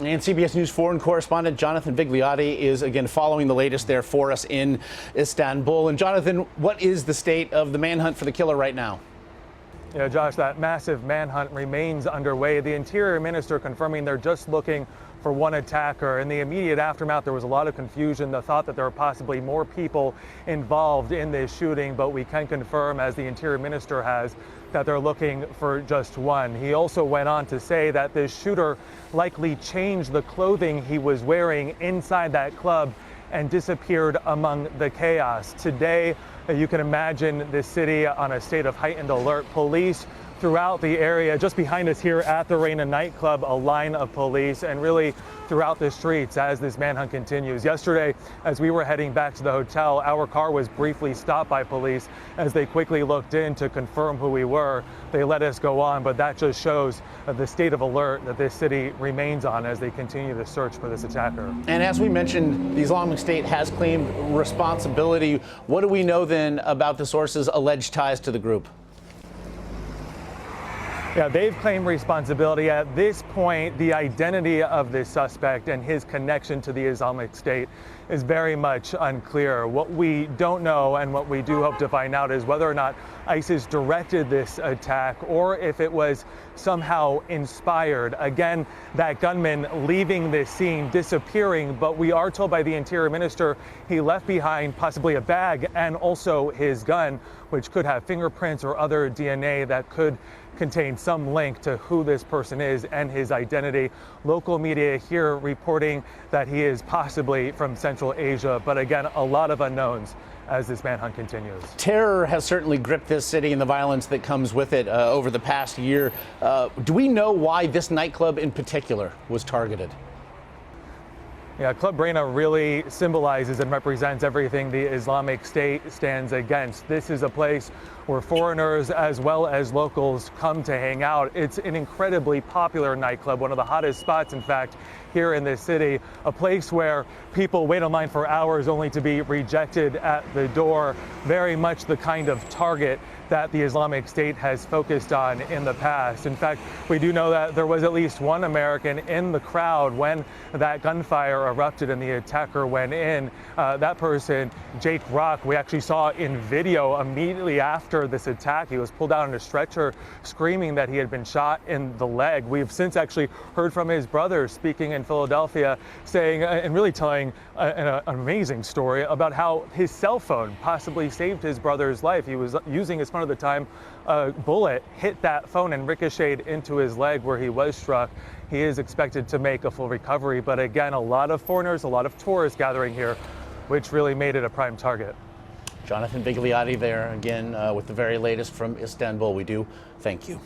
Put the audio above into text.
And CBS News foreign correspondent Jonathan Vigliotti is again following the latest there for us in Istanbul. And Jonathan, what is the state of the manhunt for the killer right now? Yeah, Josh, that massive manhunt remains underway. The Interior Minister confirming they're just looking for one attacker. In the immediate aftermath, there was a lot of confusion, the thought that there were possibly more people involved in this shooting, but we can confirm, as the Interior Minister has, that they're looking for just one. He also went on to say that this shooter likely changed the clothing he was wearing inside that club and disappeared among the chaos. Today, you can imagine the city on a state of heightened alert. Police throughout the area, just behind us here at the Reina nightclub, a line of police, and really throughout the streets as this manhunt continues. Yesterday, as we were heading back to the hotel, our car was briefly stopped by police as they quickly looked in to confirm who we were. They let us go on, but that just shows the state of alert that this city remains on as they continue the search for this attacker. And as we mentioned, the Islamic State has claimed responsibility. What do we know then about the source's alleged ties to the group? Yeah, they've claimed responsibility. At this point, the identity of this suspect and his connection to the Islamic State is very much unclear. What we don't know and what we do hope to find out is whether or not ISIS directed this attack or if it was somehow inspired. Again, that gunman leaving this scene, disappearing, but we are told by the Interior Minister he left behind possibly a bag and also his gun, which could have fingerprints or other DNA that could contain some link to who this person is and his identity. Local media here reporting that he is possibly from Central Asia, but again, a lot of unknowns as this manhunt continues. Terror has certainly gripped this city and the violence that comes with it over the past year. Do we know why this nightclub in particular was targeted? Yeah, Club Reina really symbolizes and represents everything the Islamic State stands against. This is a place where foreigners as well as locals come to hang out. It's an incredibly popular nightclub, one of the hottest spots, in fact, here in this city, a place where people wait online for hours only to be rejected at the door. Very much the kind of target that the Islamic State has focused on in the past. In fact, we do know that there was at least one American in the crowd when that gunfire erupted and the attacker went in. That person, Jake Rock, we actually saw in video immediately after this attack. He was pulled out on a stretcher screaming that he had been shot in the leg. We've since actually heard from his brother speaking in Philadelphia, saying and really telling an amazing story about how his cell phone possibly saved his brother's life. He was using his phone at the time. A bullet hit that phone and ricocheted into his leg where he was struck. He is expected to make a full recovery, but again, a lot of foreigners, a lot of tourists gathering here, which really made it a prime target. Jonathan Vigliotti there again with the very latest from Istanbul. We do thank you.